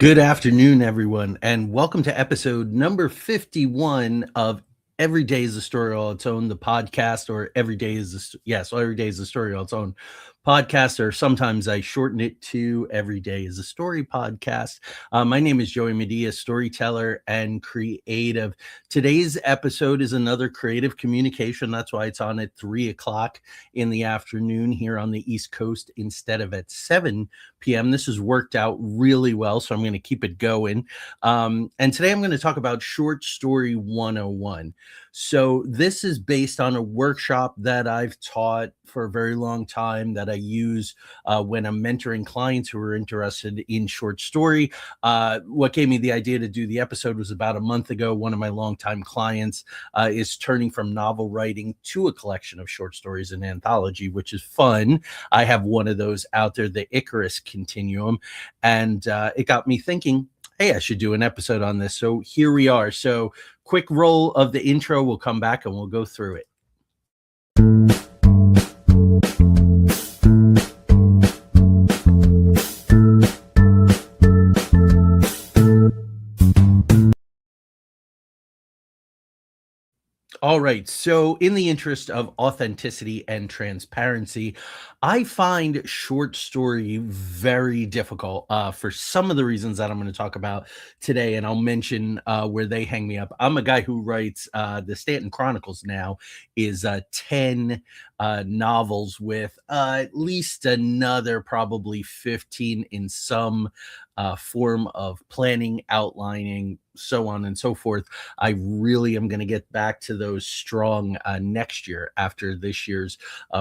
Good afternoon, everyone, and welcome to episode number 51 of Every Day is a Story All Its Own, the podcast, or Every Day is Every Day is a Story All Its Own podcast, or sometimes I shorten it to Every Day is a Story podcast. My name is Joey Medea, storyteller and creative. Today's episode is another creative communication. That's why it's on at 3 o'clock in the afternoon here on the East Coast instead of at 7 p.m. This has worked out really well, so I'm going to keep it going. And today I'm going to talk about Short Story 101. So, this is based on a workshop that I've taught for a very long time that I use when I'm mentoring clients who are interested in short story. What gave me the idea to do the episode was about a month ago. One of my longtime clients is turning from novel writing to a collection of short stories, an anthology, which is fun. I have one of those out there, the Icarus Continuum, and it got me thinking, hey, I should do an episode on this. So here we are. So quick roll of the intro. We'll come back and we'll go through it. All right. So, in the interest of authenticity and transparency, I find short story very difficult for some of the reasons that I'm going to talk about today. And I'll mention where they hang me up. I'm a guy who writes the Stanton Chronicles now, is 10 novels with at least another probably 15 in some form of planning, outlining, so on and so forth. I really am going to get back to those strong next year after this year's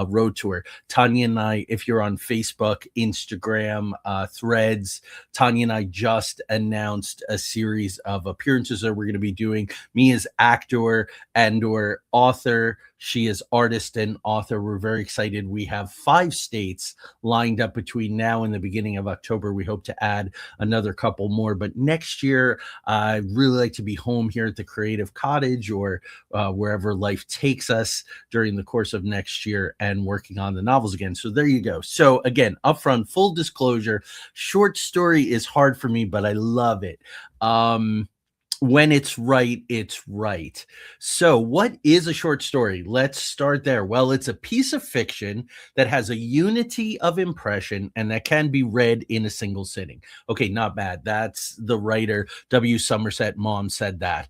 road tour. Tanya and I, if you're on Facebook, Instagram, Threads, Tanya and I just announced a series of appearances that we're going to be doing. Me as actor and or author. She is artist and author. We're very excited. We have 5 states lined up between now and the beginning of October. We hope to add another couple more. But next year, I'd really like to be home here at the Creative Cottage or wherever life takes us during the course of next year and working on the novels again. So there you go. So again, upfront, full disclosure, short story is hard for me, but I love it. When it's right, it's right. So, what is a short story? Let's start there. Well, it's a piece of fiction that has a unity of impression and that can be read in a single sitting. Okay, not bad. That's the writer W. Somerset Maugham said that.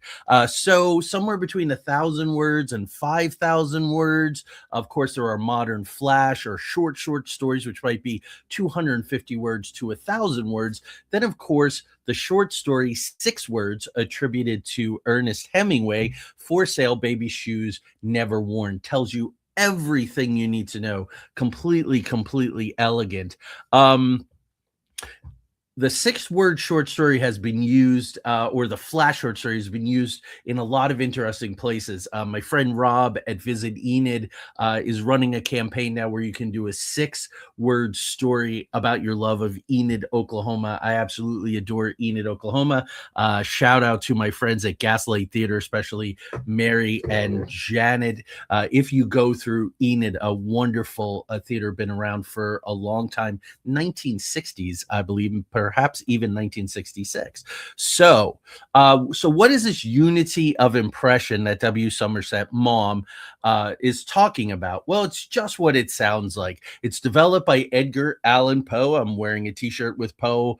So, somewhere between 1,000 words and 5,000 words. Of course, there are modern flash or short stories, which might be 250 words to 1,000 words. Then, of course, the short story 6 words attributed to Ernest Hemingway, For Sale Baby Shoes Never Worn, tells you everything you need to know. Completely elegant. The 6-word short story has been used, or the flash short story has been used in a lot of interesting places. My friend Rob at Visit Enid is running a campaign now where you can do a 6-word story about your love of Enid, Oklahoma. I absolutely adore Enid, Oklahoma. Shout out to my friends at Gaslight Theater, especially Mary and Janet. If you go through Enid, a wonderful theater, been around for a long time, 1960s, I believe, perhaps even 1966. So what is this unity of impression that W. Somerset Maugham is talking about? Well, it's just what it sounds like. It's developed by Edgar Allan Poe. I'm wearing a t-shirt with Poe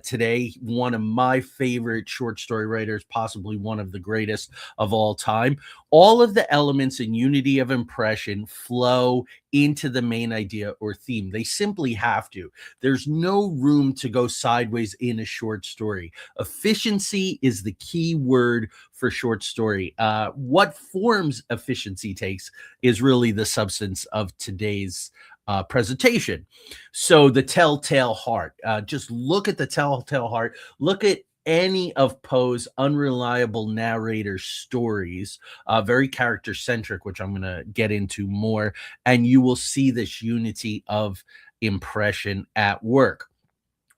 today. One of my favorite short story writers, possibly one of the greatest of all time. All of the elements in unity of impression flow into the main idea or theme. They simply have to. There's no room to go sideways in a short story. Efficiency is the key word for short story. What forms efficiency takes is really the substance of today's presentation. So the Telltale Heart. Just look at the Telltale Heart. Look at any of Poe's unreliable narrator stories, very character centric, which I'm going to get into more, and you will see this unity of impression at work.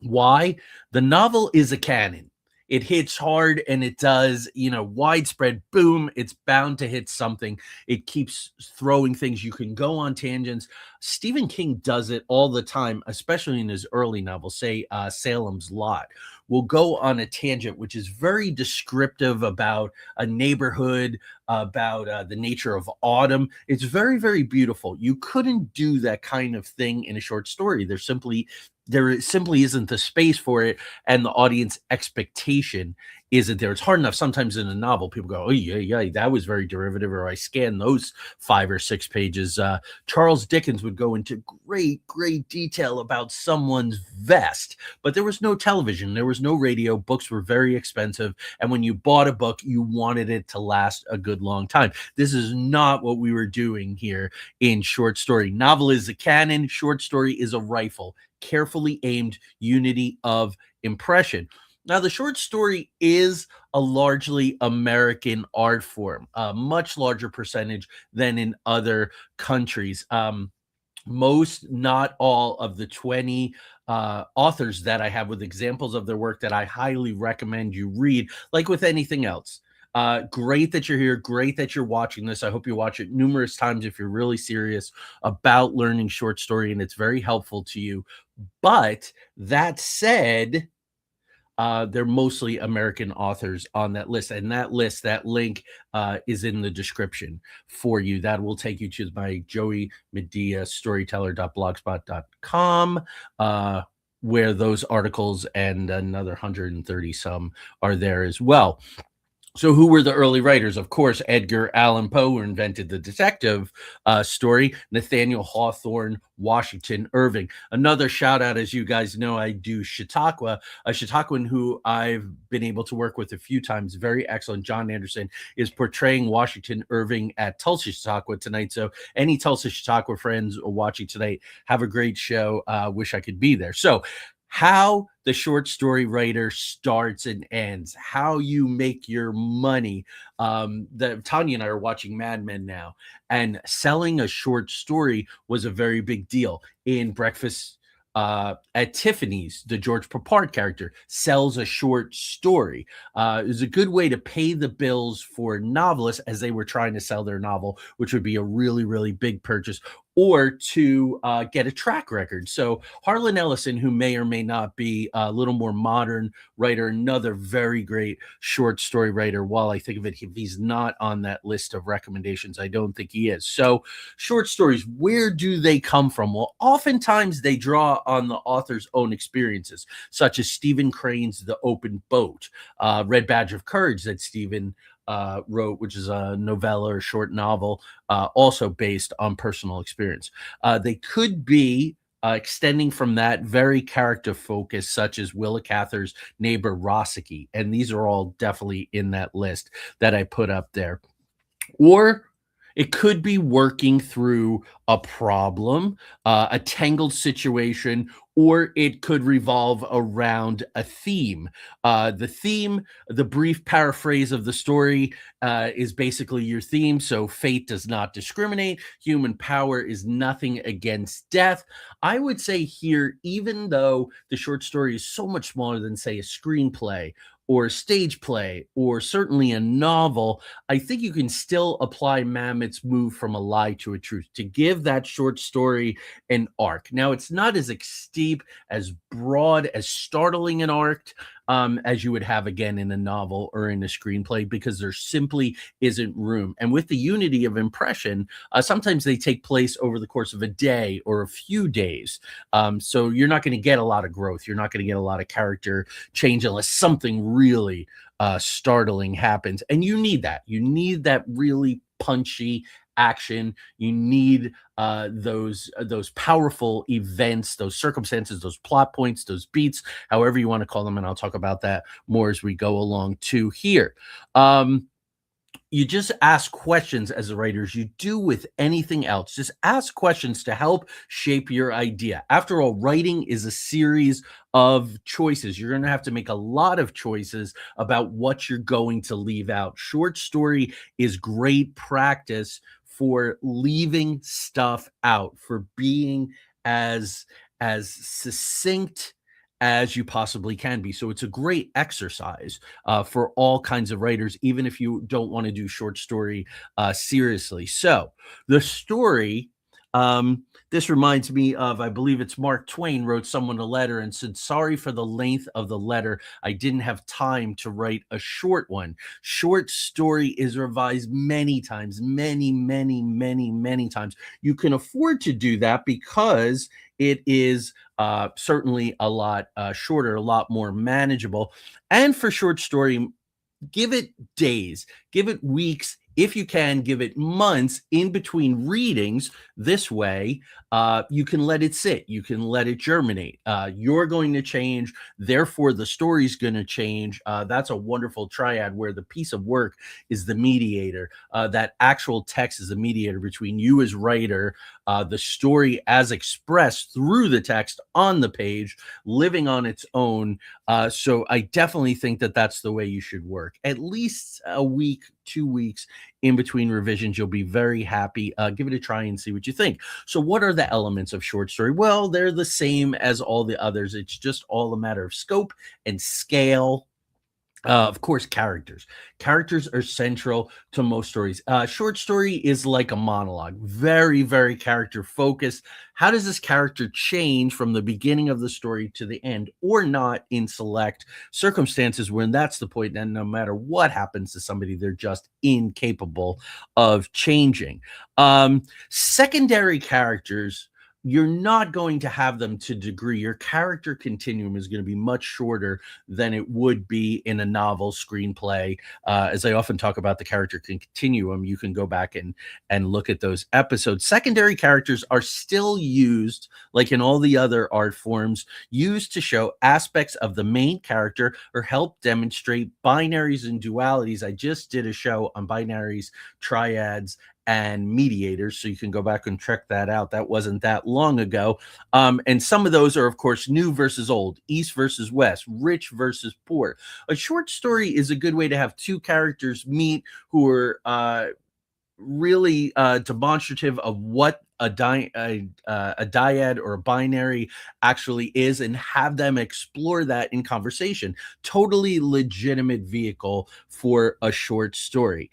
Why? The novel is a canon. it hits hard and it does, widespread boom, it's bound to hit something. It keeps throwing things. You can go on tangents. Stephen King does it all the time, especially in his early novels, say Salem's Lot. Will go on a tangent, which is very descriptive about a neighborhood, about the nature of autumn. It's very, very beautiful. You couldn't do that kind of thing in a short story. There simply isn't the space for it, and the audience expectation isn't there. It's hard enough sometimes in a novel. People go, "Oh yeah, yeah, that was very derivative," or I scanned those 5 or 6 pages. Charles Dickens would go into great, great detail about someone's vest, but there was no television, there was no radio. Books were very expensive, and when you bought a book, you wanted it to last a good long time. This is not what we were doing here in short story. Novel is a cannon, short story is a rifle, carefully aimed unity of impression. Now, the short story is a largely American art form, a much larger percentage than in other countries. Most, not all, of the 20 authors that I have with examples of their work that I highly recommend you read, like with anything else. Great that you're here. Great that you're watching this. I hope you watch it numerous times if you're really serious about learning short story and it's very helpful to you. But that said, they're mostly American authors on that list. And that list, that link is in the description for you. That will take you to my Joey Medea storyteller.blogspot.com, where those articles and another 130 some are there as well. So, who were the early writers? Of course, Edgar Allan Poe, who invented the detective story, Nathaniel Hawthorne, Washington Irving. Another shout out, as you guys know, I do Chautauqua, a Chautauquan who I've been able to work with a few times. Very excellent. John Anderson is portraying Washington Irving at Tulsa, Chautauqua tonight. So, any Tulsa, Chautauqua friends watching tonight, have a great show. Wish I could be there. So, how the short story writer starts and ends, how you make your money. The Tanya and I are watching Mad Men now, and selling a short story was a very big deal. In Breakfast at Tiffany's, the George Papard character sells a short story. It was a good way to pay the bills for novelists as they were trying to sell their novel, which would be a really, really big purchase, or to get a track record. So Harlan Ellison, who may or may not be a little more modern writer, another very great short story writer. While I think of it, if he's not on that list of recommendations, I don't think he is. So short stories, where do they come from? Well, oftentimes they draw on the author's own experiences, such as Stephen Crane's The Open Boat, Red Badge of Courage that Stephen wrote, which is a novella or short novel, also based on personal experience. They could be extending from that very character focus, such as Willa Cather's neighbor Rossiki. And these are all definitely in that list that I put up there. Or it could be working through a problem, a tangled situation, or it could revolve around a theme. The theme, the brief paraphrase of the story, is basically your theme. So, fate does not discriminate. Human power is nothing against death. I would say here, even though the short story is so much smaller than, say, a screenplay or a stage play, or certainly a novel, I think you can still apply Mamet's move from a lie to a truth to give that short story an arc. Now, it's not as steep, as broad, as startling an arc as you would have again in a novel or in a screenplay, because there simply isn't room. And with the unity of impression, sometimes they take place over the course of a day or a few days. So you're not going to get a lot of growth. You're not going to get a lot of character change unless something really startling happens. And you need that. You need that really punchy action. You need those powerful events, those circumstances, those plot points, those beats, however you want to call them. And I'll talk about that more as we go along too here. You just ask questions as a writer, as you do with anything else. Just ask questions to help shape your idea. After all, writing is a series of choices. You're going to have to make a lot of choices about what you're going to leave out. Short story is great practice for leaving stuff out, for being as succinct as you possibly can be. So it's a great exercise for all kinds of writers, even if you don't want to do short story seriously. So the story. This reminds me of, I believe it's Mark Twain wrote someone a letter and said, "Sorry for the length of the letter. I didn't have time to write a short one." Short story is revised many times, many, many, many, many times. You can afford to do that because it is certainly a lot shorter, a lot more manageable. And for short story, give it days, give it weeks. If you can, give it months in between readings. This way, you can let it sit. You can let it germinate. You're going to change. Therefore, the story's going to change. That's a wonderful triad where the piece of work is the mediator. That actual text is the mediator between you as writer, the story as expressed through the text on the page, living on its own. So I definitely think that that's the way you should work. At least a week, 2 weeks in between revisions. You'll be very happy. Give it a try and see what you think. So, what are the elements of short story? Well, they're the same as all the others. It's just all a matter of scope and scale. Of course, characters. Characters are central to most stories. Short story is like a monologue, very, very character focused. How does this character change from the beginning of the story to the end, or not in select circumstances when that's the point? And no matter what happens to somebody, they're just incapable of changing. Secondary characters, you're not going to have them to degree. Your character continuum is going to be much shorter than it would be in a novel screenplay. As I often talk about the character continuum, you can go back and look at those episodes. Secondary characters are still used, like in all the other art forms, used to show aspects of the main character or help demonstrate binaries and dualities. I just did a show on binaries, triads, and mediators, so you can go back and check that out. That wasn't that long ago. And some of those are, of course, new versus old, east versus west, rich versus poor. A short story is a good way to have two characters meet who are really demonstrative of what a dyad or a binary actually is, and have them explore that in conversation. Totally legitimate vehicle for a short story.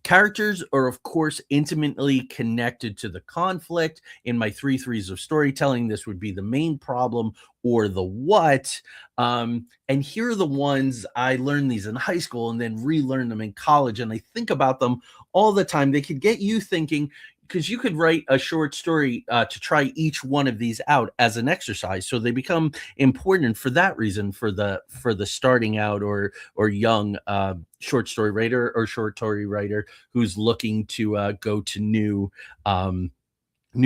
Characters are, of course, intimately connected to the conflict. In my three threes of storytelling, this would be the main problem or the what. And here are the ones I learned these in high school and then relearn them in college. And I think about them all the time. They could get you thinking, because you could write a short story to try each one of these out as an exercise, so they become important for that reason, for the starting out or young short story writer or short story writer who's looking to go to new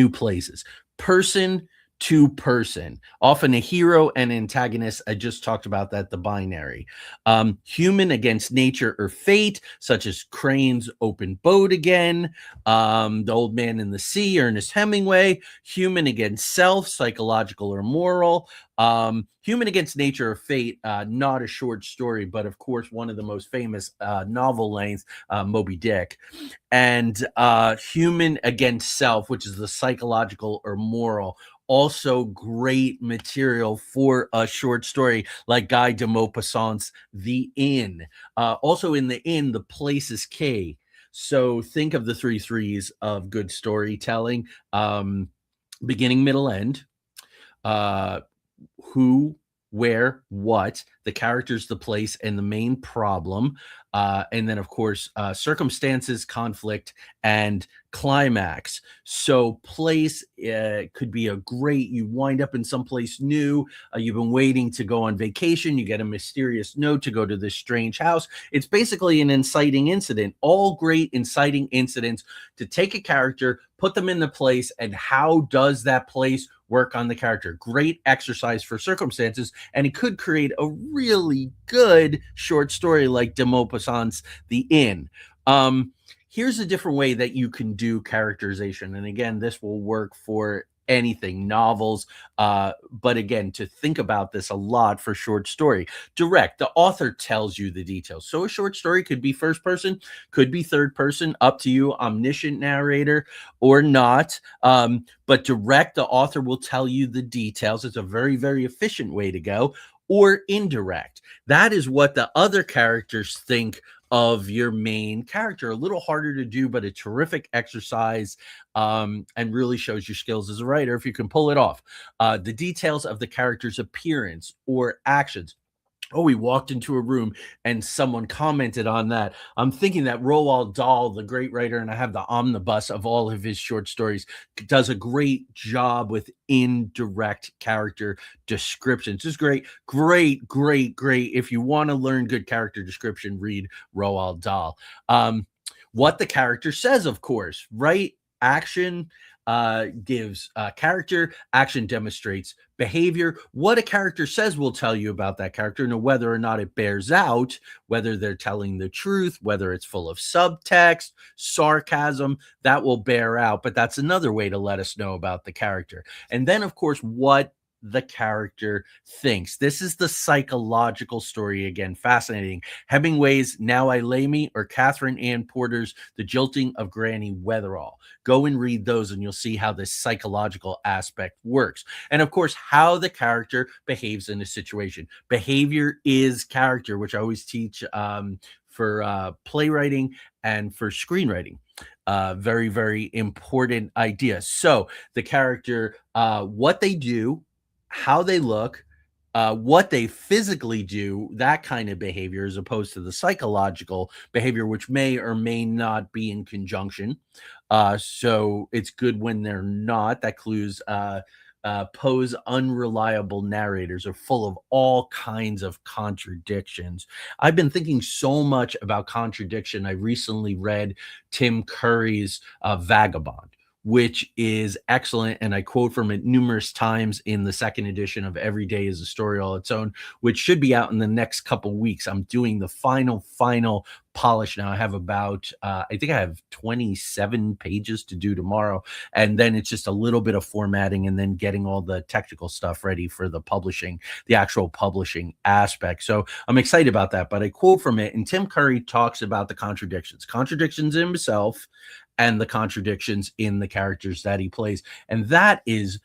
places. Person to person, often a hero and antagonist. I just talked about that, the binary. Human against nature or fate, such as Crane's Open Boat again, The Old Man in the Sea, Ernest Hemingway. Human against self, psychological or moral. Human against nature or fate, not a short story, but of course one of the most famous novel lengths, Moby Dick. And Human against self, which is the psychological or moral, also great material for a short story like Guy de Maupassant's The Inn. Also in The Inn, the place is key. So think of the three threes of good storytelling: beginning, middle, end. Uh, who, where, what, the characters, the place, and the main problem. And then, of course, circumstances, conflict, and climax. So, place could be a great, you wind up in someplace new. You've been waiting to go on vacation. You get a mysterious note to go to this strange house. It's basically an inciting incident. All great inciting incidents to take a character, put them in the place, and how does that place work on the character? Great exercise for circumstances, and it could create a really good short story like de Maupassant's The Inn. Here's a different way that you can do characterization, and again, this will work for anything, novels. But again, to think about this a lot for short story. Direct, the author tells you the details. So a short story could be first person, could be third person, up to you, omniscient narrator or not. But direct, the author will tell you the details. It's a very, very efficient way to go. Or indirect. That is what the other characters think of your main character. A little harder to do, but a terrific exercise, and really shows your skills as a writer if you can pull it off. The details of the character's appearance or actions. Oh, we walked into a room and someone commented on that. I'm thinking that Roald Dahl, the great writer, and I have the omnibus of all of his short stories, does a great job with indirect character descriptions. It's great, great, great, great. If you want to learn good character description, read Roald Dahl. What the character says, of course, right? Action gives character, action demonstrates behavior. What a character says will tell you about that character, and whether or not it bears out, whether they're telling the truth, whether it's full of subtext, sarcasm, that will bear out. But that's another way to let us know about the character. And then, of course, what the character thinks. This is the psychological story again. Fascinating. Hemingway's Now I Lay Me or Catherine Ann Porter's The Jilting of Granny Weatherall. Go and read those and you'll see how this psychological aspect works. And of course, how the character behaves in a situation. Behavior is character, which I always teach for playwriting and for screenwriting. Very, very important idea. So the character, what they do, how they look, what they physically do, that kind of behavior, as opposed to the psychological behavior, which may or may not be in conjunction. So it's good when they're not. That clues Poe's unreliable narrators are full of all kinds of contradictions. I've been thinking so much about contradiction. I recently read Tim Curry's Vagabond, which is excellent. And I quote from it numerous times in the second edition of Every Day is a Story All Its Own, which should be out in the next couple weeks. I'm doing the final polish now. I have about, I think I have 27 pages to do tomorrow. And then it's just a little bit of formatting and then getting all the technical stuff ready for the publishing, the actual publishing aspect. So I'm excited about that. But I quote from it, and Tim Curry talks about the contradictions in himself and the contradictions in the characters that he plays. And that is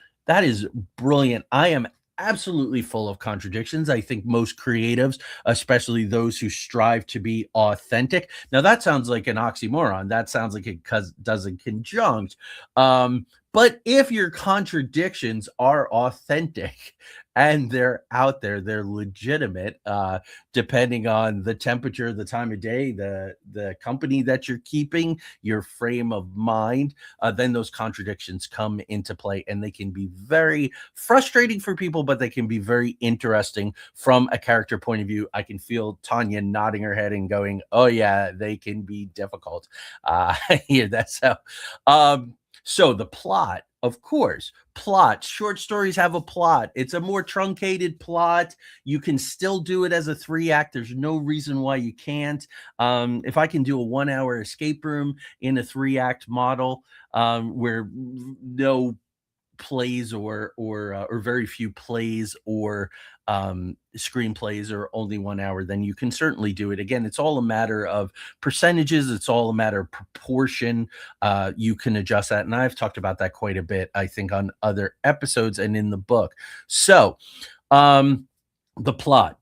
brilliant. I am absolutely full of contradictions. I think most creatives, especially those who strive to be authentic. Now that sounds like an oxymoron. That sounds like it doesn't conjunct. But if your contradictions are authentic and they're out there, they're legitimate, depending on the temperature, the time of day, the company that you're keeping, your frame of mind, then those contradictions come into play, and they can be very frustrating for people, but they can be very interesting from a character point of view. I can feel Tanya nodding her head and going, "Oh yeah, they can be difficult." Yeah, that's how. So the plot, of course, short stories have a plot. It's a more truncated plot. You can still do it as a 3-act. There's no reason why you can't. If I can do a 1-hour escape room in a 3-act model, where no plays or very few plays or screenplays are only 1 hour, then you can certainly do it. Again, it's all a matter of percentages. It's all a matter of proportion. You can adjust that. And I've talked about that quite a bit, I think, on other episodes and in the book. So the plot,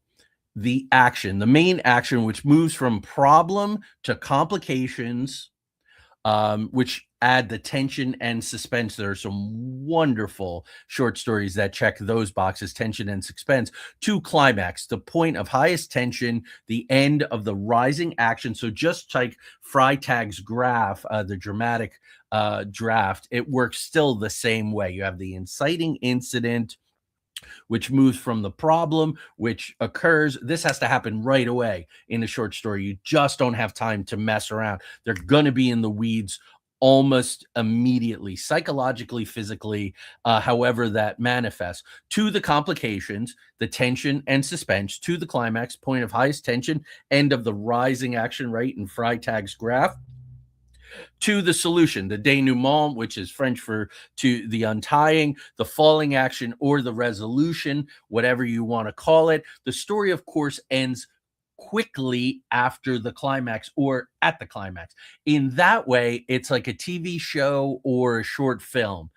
the action, the main action, which moves from problem to complications, which add the tension and suspense. There are some wonderful short stories that check those boxes, tension and suspense, to climax, the point of highest tension, the end of the rising action. So just like Freytag's graph, the dramatic draft, it works still the same way. You have the inciting incident, which moves from the problem, which occurs. This has to happen right away in a short story. You just don't have time to mess around. They're going to be in the weeds almost immediately, psychologically, physically, however that manifests, to the complications, the tension and suspense, to the climax, point of highest tension, end of the rising action, right, in Freytag's graph. to the solution, the denouement, which is French for to the untying, the falling action, or the resolution, whatever you want to call it. The story, of course, ends quickly after the climax or at the climax. In that way, it's like a TV show or a short film.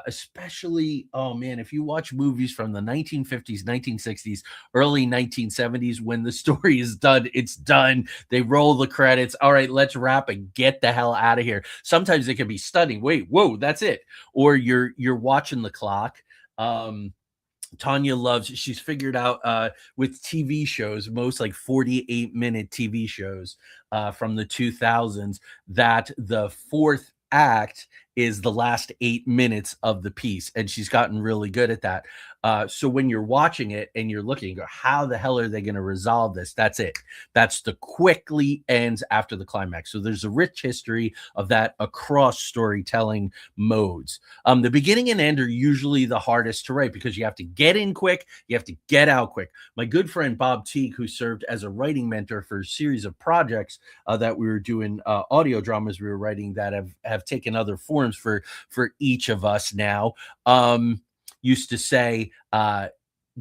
Especially, oh man, if you watch movies from the 1950s, 1960s, early 1970s, when the story is done, it's done. They roll the credits. All right, let's wrap and get the hell out of here. Sometimes it can be stunning. Wait, whoa, that's it. Or you're watching the clock. Tanya loves, she's figured out with TV shows, most like 48-minute TV shows from the 2000s, that the fourth act is the last 8 minutes of the piece. And she's gotten really good at that. So when you're watching it and you're looking, you go, how the hell are they going to resolve this? That's it. That's the quickly ends after the climax. So there's a rich history of that across storytelling modes. The beginning and end are usually the hardest to write because you have to get in quick, you have to get out quick. My good friend Bob Teague, who served as a writing mentor for a series of projects that we were doing, audio dramas we were writing that have taken other forms for each of us now, used to say,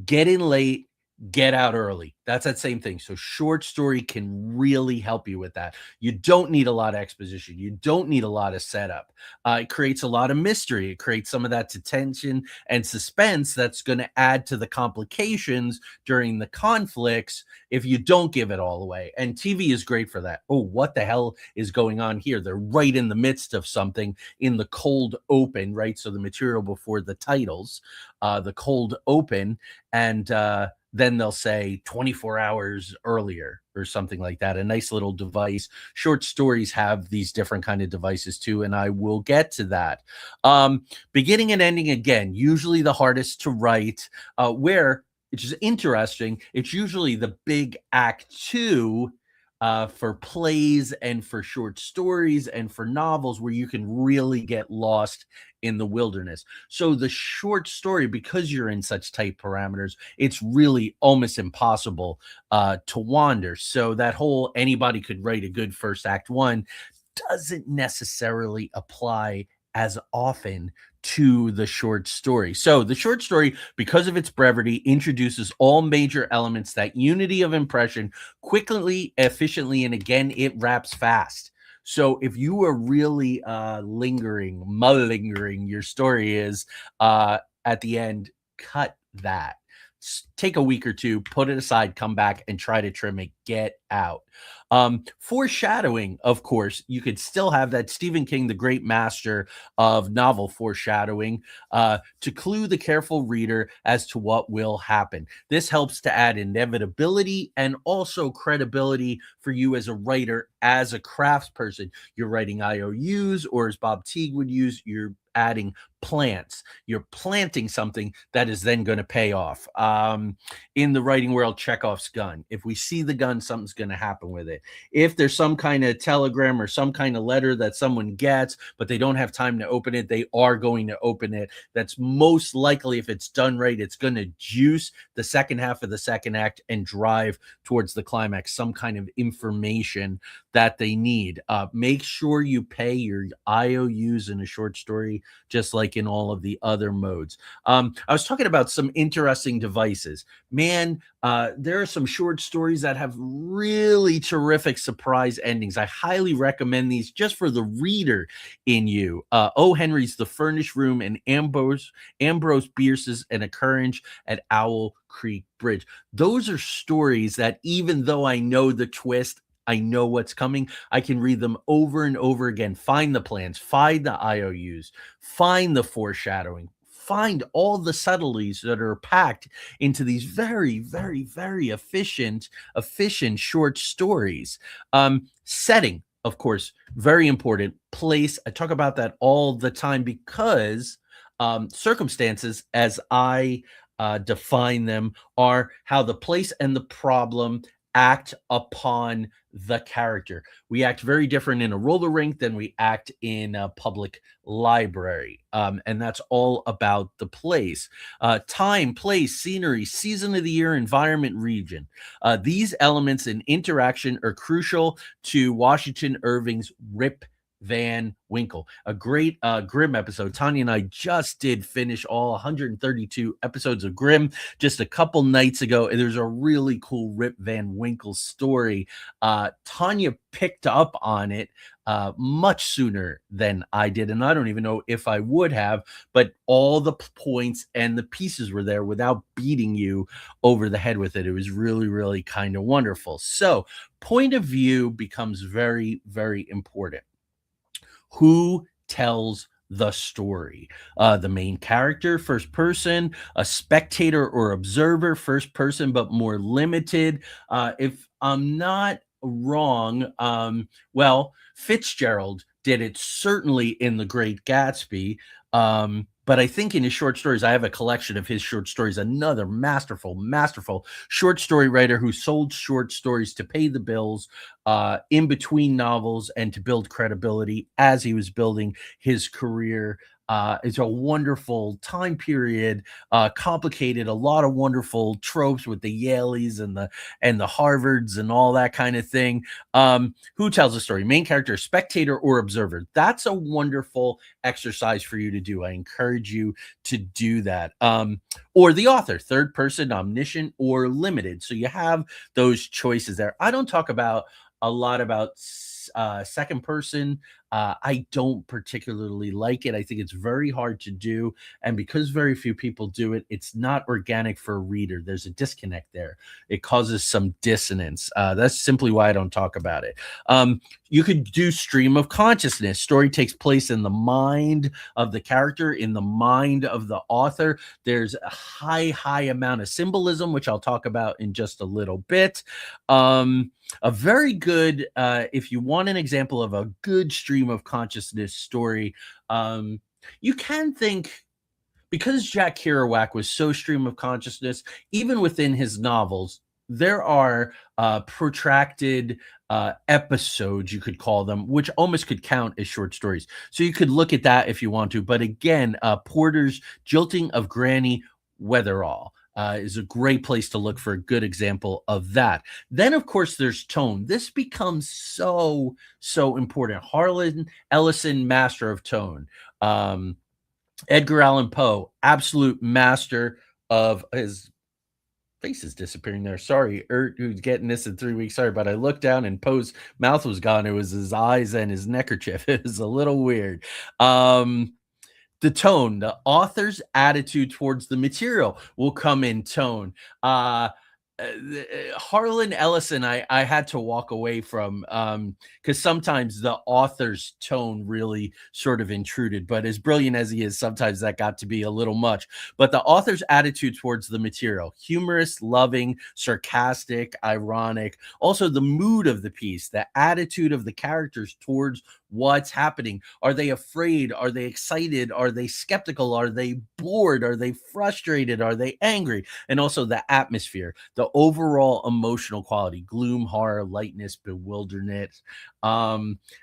get in late, get out early. That's that same thing. So short story can really help you with that. You don't need a lot of exposition. You don't need a lot of setup. It creates a lot of mystery. It creates some of that tension and suspense that's going to add to the complications during the conflicts if you don't give it all away. And TV is great for that. Oh, what the hell is going on here? They're right in the midst of something in the cold open, right? So the material before the titles, the cold open, and then they'll say 24 hours earlier or something like that. A nice little device. Short stories have these different kind of devices too, and I will get to that. Beginning and ending, again, usually the hardest to write, where, which is interesting, it's usually the big act two for plays and for short stories and for novels where you can really get lost in the wilderness. So the short story, because you're in such tight parameters, it's really almost impossible to wander. So that whole anybody could write a good first act one doesn't necessarily apply as often to the short story. So the short story, because of its brevity, introduces all major elements, that unity of impression, quickly, efficiently, and again, it wraps fast. So if you are really malingering, your story is at the end, cut that. Take a week or two, put it aside, come back and try to trim it, get out. Foreshadowing, of course, you could still have that. Stephen King, the great master of novel foreshadowing, to clue the careful reader as to what will happen. This helps to add inevitability and also credibility for you as a writer, as a craftsperson. You're writing IOUs, or as Bob Teague would use, you're adding plants. You're planting something that is then going to pay off. In the writing world, Chekhov's gun. If we see the gun, something's going to happen with it. If there's some kind of telegram or some kind of letter that someone gets, but they don't have time to open it, they are going to open it. That's most likely, if it's done right, it's going to juice the second half of the second act and drive towards the climax, some kind of information that they need. Make sure you pay your IOUs in a short story, just like in all of the other modes. I was talking about some interesting devices. Man, there are some short stories that have really terrific surprise endings. I highly recommend these just for the reader in you. O. Henry's The Furnished Room and Ambrose Bierce's An Occurrence at Owl Creek Bridge. Those are stories that, even though I know the twist, I know what's coming, I can read them over and over again, find the plans, find the IOUs, find the foreshadowing, find all the subtleties that are packed into these very, very, very efficient short stories. Setting, of course, very important. Place, I talk about that all the time because circumstances, as I define them, are how the place and the problem act upon the character. We act very different in a roller rink than we act in a public library. And that's all about the place. Time, place, scenery, season of the year, environment, region. These elements in interaction are crucial to Washington Irving's Rip Van Winkle. A great Grimm episode. Tanya and I just did finish all 132 episodes of Grimm just a couple nights ago. And there's a really cool Rip Van Winkle story. Tanya picked up on it much sooner than I did. And I don't even know if I would have, but all the points and the pieces were there without beating you over the head with it. It was really, really kind of wonderful. So, point of view becomes very, very important. Who tells the story? The main character, first person, a spectator or observer, first person, but more limited. If I'm not wrong, well, Fitzgerald did it certainly in The Great Gatsby. But I think in his short stories, I have a collection of his short stories. Another masterful, masterful short story writer who sold short stories to pay the bills in between novels and to build credibility as he was building his career. It's a wonderful time period, complicated, a lot of wonderful tropes with the Yaleys and the Harvards and all that kind of thing. Who tells the story? Main character, spectator, or observer? That's a wonderful exercise for you to do. I encourage you to do that. Or the author, third person, omniscient, or limited. So you have those choices there. I don't talk about a lot about second person. I don't particularly like it. I think it's very hard to do. And because very few people do it, it's not organic for a reader. There's a disconnect there. It causes some dissonance. That's simply why I don't talk about it. You could do stream of consciousness. Story takes place in the mind of the character, in the mind of the author. There's a high, high amount of symbolism, which I'll talk about in just a little bit. A very good, if you want an example of a good stream of consciousness story, you can think, because Jack Kerouac was so stream of consciousness, even within his novels, there are protracted episodes, you could call them, which almost could count as short stories. So you could look at that if you want to. But again, Porter's Jilting of Granny Weatherall is a great place to look for a good example of that. Then, of course, there's tone. This becomes so, so important. Harlan Ellison, master of tone. Edgar Allan Poe, absolute master of his face is disappearing there. Sorry, who's getting this in 3 weeks. Sorry, but I looked down and Poe's mouth was gone. It was his eyes and his neckerchief. It was a little weird. The tone, the author's attitude towards the material will come in tone. Harlan Ellison, I had to walk away from because sometimes the author's tone really sort of intruded. But as brilliant as he is, sometimes that got to be a little much. But the author's attitude towards the material, humorous, loving, sarcastic, ironic. Also, the mood of the piece, the attitude of the characters towards what's happening. Are they afraid? Are they excited? Are they skeptical? Are they bored? Are they frustrated? Are they angry? And also the atmosphere, the overall emotional quality, gloom, horror, lightness, bewilderment.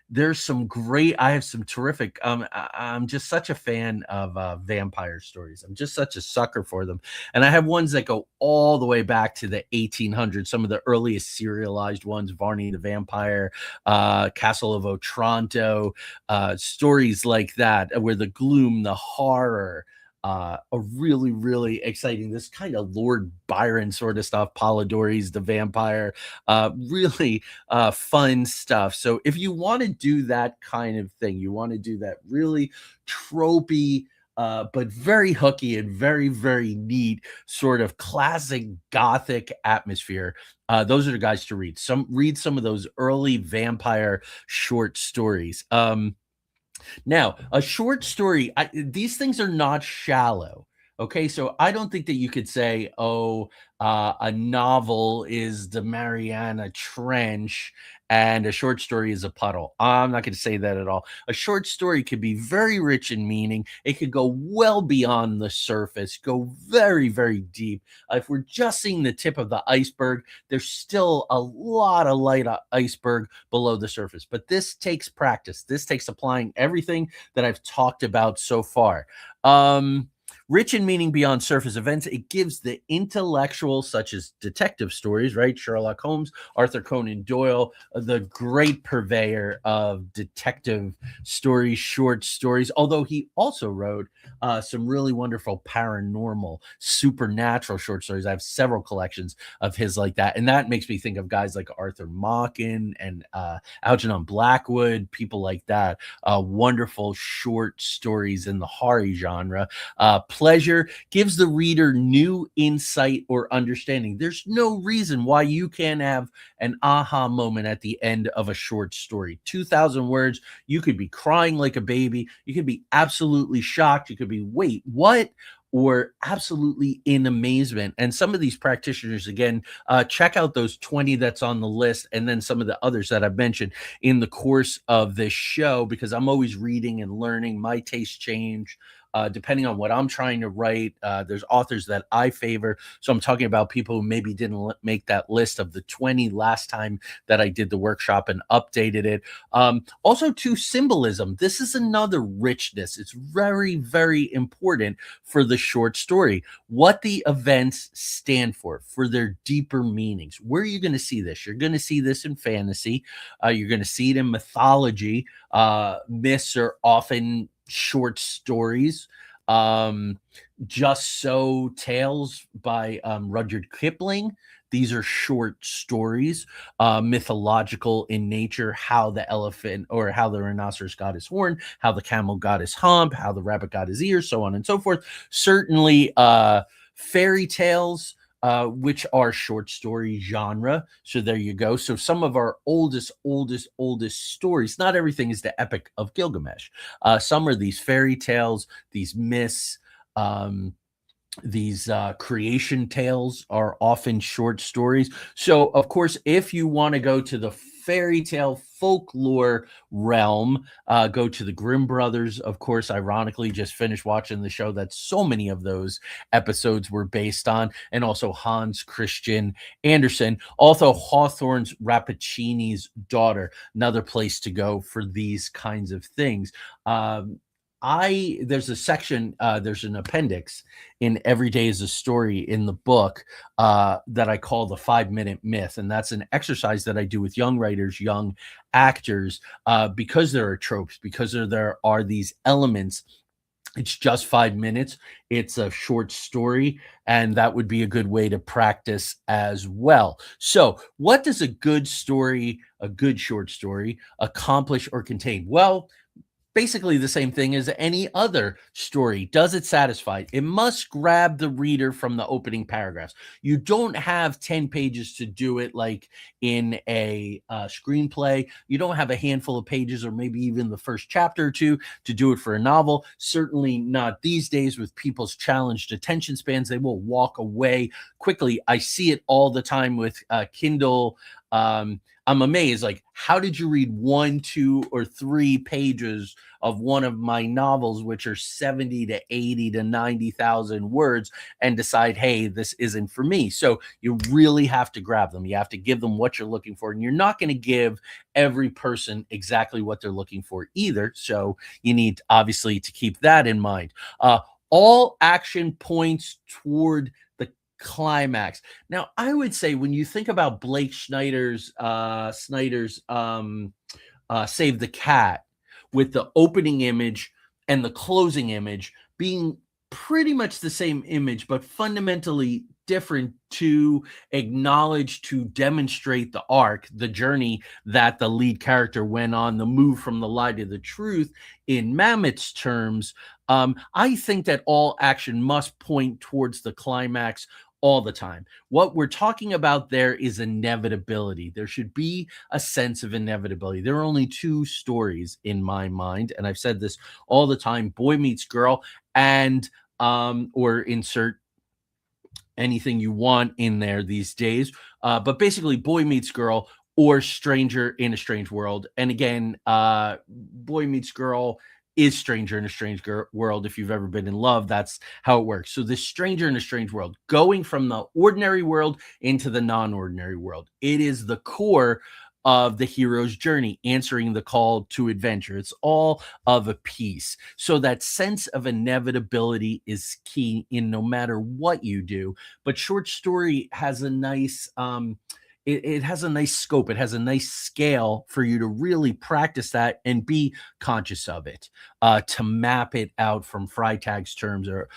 There's some great, I have some terrific, I'm just such a fan of vampire stories. I'm just such a sucker for them. And I have ones that go all the way back to the 1800s, some of the earliest serialized ones, Varney the Vampire, Castle of Otranto, stories like that, where the gloom, the horror, are really, really exciting. This kind of Lord Byron sort of stuff, Polidori's The Vampire, really fun stuff. So if you want to do that kind of thing, you want to do that really tropey, but very hooky and very, very neat sort of classic Gothic atmosphere. Those are the guys to read. Read some of those early vampire short stories. Now, a short story, these things are not shallow. Okay, so I don't think that you could say, oh, a novel is the Mariana Trench and a short story is a puddle. I'm not going to say that at all. A short story could be very rich in meaning. It could go well beyond the surface, go very, very deep. If we're just seeing the tip of the iceberg, there's still a lot of light iceberg below the surface. But this takes practice. This takes applying everything that I've talked about so far. Rich in meaning beyond surface events, it gives the intellectual, such as detective stories, right? Sherlock Holmes, Arthur Conan Doyle, the great purveyor of detective stories, short stories, although he also wrote some really wonderful paranormal, supernatural short stories. I have several collections of his like that. And that makes me think of guys like Arthur Machen and Algernon Blackwood, people like that. Wonderful short stories in the horror genre. Pleasure gives the reader new insight or understanding. There's no reason why you can't have an aha moment at the end of a short story. 2,000 words, you could be crying like a baby. You could be absolutely shocked. You could be, wait, what? Or absolutely in amazement. And some of these practitioners, again, check out those 20 that's on the list, and then some of the others that I've mentioned in the course of this show, because I'm always reading and learning. My tastes change. Depending on what I'm trying to write, there's authors that I favor. So I'm talking about people who maybe didn't make that list of the 20 last time that I did the workshop and updated it. Also, to symbolism, this is another richness. It's very, very important for the short story. What the events stand for their deeper meanings. Where are you going to see this? You're going to see this in fantasy. You're going to see it in mythology. Myths are often short stories. Um, Just So Tales by Rudyard Kipling. These are short stories, mythological in nature, how the elephant or how the rhinoceros got his horn, how the camel got his hump, how the rabbit got his ears, so on and so forth. Certainly, fairy tales, which are short story genre. So there you go. So some of our oldest stories, not everything is the Epic of Gilgamesh. Some are these fairy tales, these myths, um, these creation tales are often short stories. So, of course, if you want to go to the fairy tale folklore realm, go to the Grimm brothers. Of course, ironically, just finished watching the show that so many of those episodes were based on, and also Hans Christian Andersen, also Hawthorne's Rappaccini's daughter, another place to go for these kinds of things. I There's a section, there's an appendix in Every Day is a Story in the book that I call the 5 minute myth. And that's an exercise that I do with young writers, young actors, because there are tropes, because there are these elements. It's just 5 minutes. It's a short story, and that would be a good way to practice as well. So, what does a good story, a good short story, accomplish or contain? Well, basically the same thing as any other story. Does it satisfy? It must grab the reader from the opening paragraphs. You don't have 10 pages to do it like in a screenplay. You don't have a handful of pages or maybe even the first chapter or two to do it for a novel. Certainly not these days with people's challenged attention spans. They will walk away quickly. I see it all the time with Kindle. I'm amazed. Like, how did you read 1, 2, or 3 pages of one of my novels, which are 70 to 80 to 90,000 words, and decide, hey, this isn't for me? So you really have to grab them. You have to give them what you're looking for, and you're not going to give every person exactly what they're looking for either. So you need obviously to keep that in mind. All action points toward the climax. Now, I would say when you think about Blake Snyder's Save the Cat, with the opening image and the closing image being pretty much the same image, but fundamentally different, to acknowledge, to demonstrate the arc, the journey that the lead character went on, the move from the lie to the truth in Mammoth's terms. I think that all action must point towards the climax all the time. What we're talking about there is inevitability. There should be a sense of inevitability. There are only two stories in my mind, and I've said this all the time: Boy Meets Girl, and or insert anything you want in there these days. But basically, Boy Meets Girl or Stranger in a Strange World. And again, Boy Meets Girl is Stranger in a Strange World. If you've ever been in love, that's how it works. So this Stranger in a Strange World, going from the ordinary world into the non-ordinary world. It is the core of the hero's journey, answering the call to adventure. It's all of a piece. So that sense of inevitability is key in no matter what you do. But short story has a nice it has a nice scope. It has a nice scale for you to really practice that and be conscious of it, to map it out from Freytag's terms or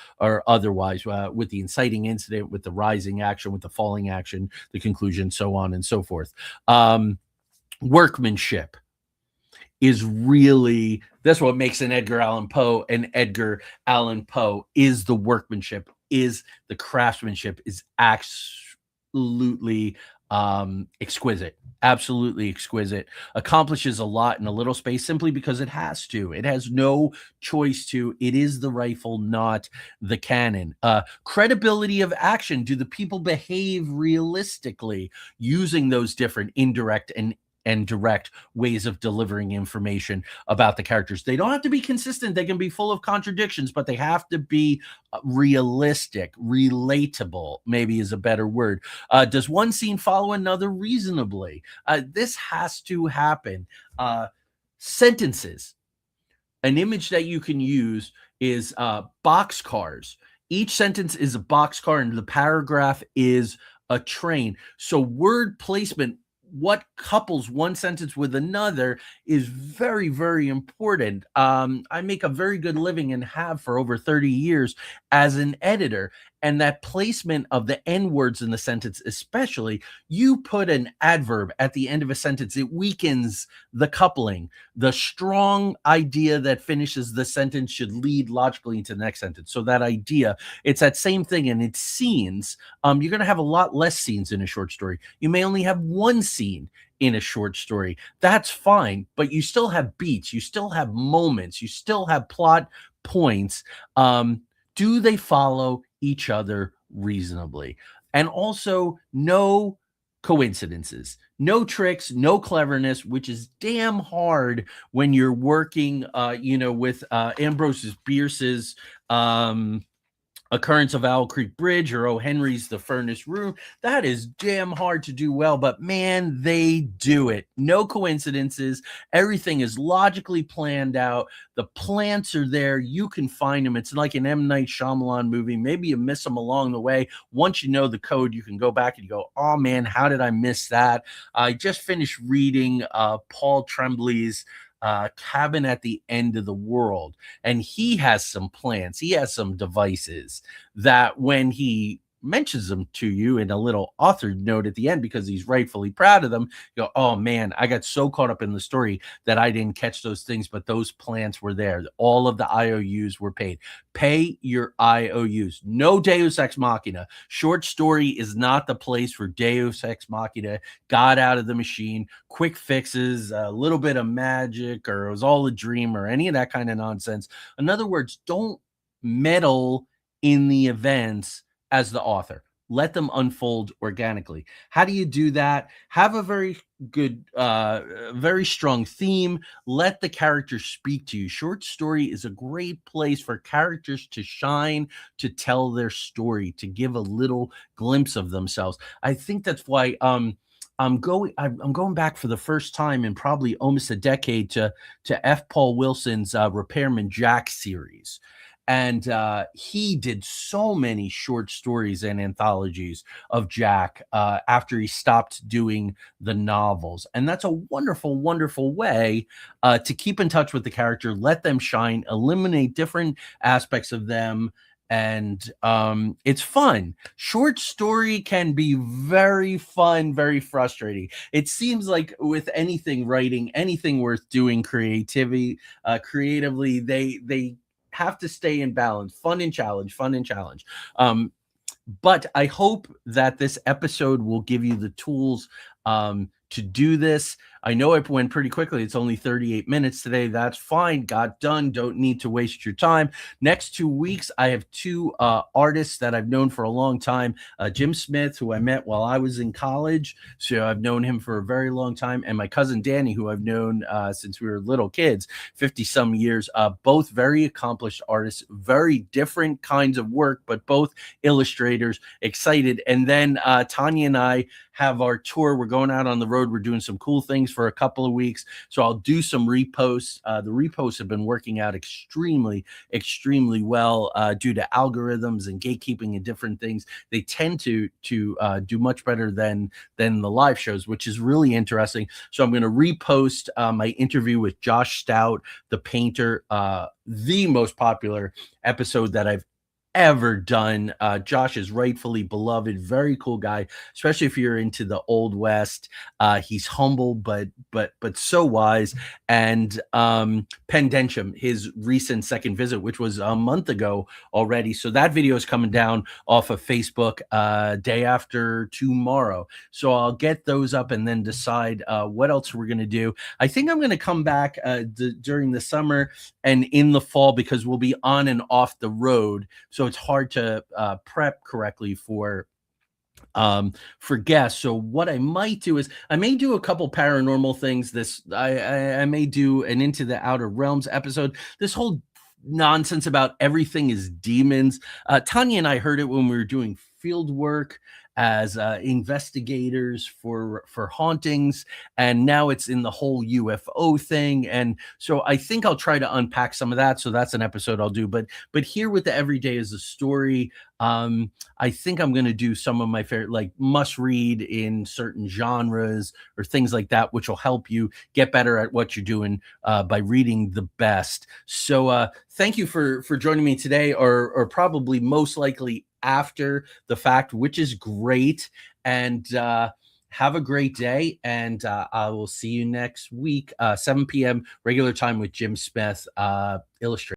otherwise, with the inciting incident, with the rising action, with the falling action, the conclusion, so on and so forth. Workmanship is really, that's what makes an Edgar Allan Poe an Edgar Allan Poe, is the workmanship, is the craftsmanship, is absolutely exquisite, absolutely exquisite, accomplishes a lot in a little space simply because it has to. It has no choice to. It is the rifle, not the cannon. Credibility of action. Do the people behave realistically using those different indirect and direct ways of delivering information about the characters? They don't have to be consistent. They can be full of contradictions, but they have to be realistic, relatable, maybe is a better word. Does one scene follow another reasonably? This has to happen. Sentences. An image that you can use is boxcars. Each sentence is a boxcar and the paragraph is a train. So word placement, what couples one sentence with another, is very, very important. I make a very good living and have for over 30 years as an editor. And that placement of the N words in the sentence, especially, you put an adverb at the end of a sentence, it weakens the coupling. The strong idea that finishes the sentence should lead logically into the next sentence. So that idea, it's that same thing, and it's scenes. You're going to have a lot less scenes in a short story. You may only have one scene in a short story. That's fine, but you still have beats, you still have moments, you still have plot points. Do they follow each other reasonably? And also, no coincidences, no tricks, no cleverness, which is damn hard when you're working, with Ambrose Bierce's Occurrence of Owl Creek Bridge or O. Henry's The Furnace Room. That is damn hard to do well, but man, they do it. No coincidences. Everything is logically planned out. The plants are there. You can find them. It's like an M. Night Shyamalan movie. Maybe you miss them along the way. Once you know the code, you can go back and you go, oh man, how did I miss that? I just finished reading Paul Tremblay's Cabin at the End of the World, and he has some plans, he has some devices that when he mentions them to you in a little author note at the end, because he's rightfully proud of them, you go, oh man, I got so caught up in the story that I didn't catch those things, but those plans were there. All of the IOUs were paid. Pay your IOUs. No Deus Ex Machina. Short story is not the place for Deus Ex Machina, God out of the machine, quick fixes, a little bit of magic, or it was all a dream, or any of that kind of nonsense. In other words, don't meddle in the events as the author. Let them unfold organically. How do you do that? Have a very good, very strong theme. Let the characters speak to you. Short story is a great place for characters to shine, to tell their story, to give a little glimpse of themselves. I think that's why I'm going back for the first time in probably almost a decade to F. Paul Wilson's Repairman Jack series. And he did so many short stories and anthologies of Jack after he stopped doing the novels. And that's a wonderful, wonderful way to keep in touch with the character, let them shine, eliminate different aspects of them. And it's fun. Short story can be very fun, very frustrating. It seems like with anything writing, anything worth doing creatively, they have to stay in balance. Fun and challenge, fun and challenge. But I hope that this episode will give you the tools to do this. I know it went pretty quickly. It's only 38 minutes today. That's fine. Got done. Don't need to waste your time. Next 2 weeks, I have two artists that I've known for a long time. Jim Smith, who I met while I was in college. So I've known him for a very long time. And my cousin Danny, who I've known since we were little kids, 50 some years. Both very accomplished artists, very different kinds of work, but both illustrators. Excited. And then Tanya and I have our tour. We're going out on the road. We're doing some cool things for a couple of weeks. So I'll do some reposts. The reposts have been working out extremely well due to algorithms and gatekeeping and different things. They tend to do much better than the live shows, which is really interesting. So I'm going to repost my interview with Josh Stout, the painter, the most popular episode that I've ever done. Josh is rightfully beloved, very cool guy, especially if you're into the old west. He's humble but so wise. And Pendentium, his recent second visit, which was a month ago already. So that video is coming down off of Facebook day after tomorrow. So I'll get those up and then decide what else we're going to do. I think I'm going to come back during the summer and in the fall, because we'll be on and off the road. So it's hard to prep correctly for guests. So what I might do is I may do a couple paranormal things. I may do an Into the Outer Realms episode. This whole nonsense about everything is demons. Tanya and I heard it when we were doing field work as investigators for hauntings, and now it's in the whole UFO thing. And so I think I'll try to unpack some of that. So that's an episode I'll do. But here with the Everyday is a Story, I think I'm going to do some of my favorite, like must read in certain genres or things like that, which will help you get better at what you're doing by reading the best. So thank you for joining me today, or probably most likely after the fact, which is great. And have a great day. And I will see you next week, 7 p.m. regular time with Jim Smith, Illustrator.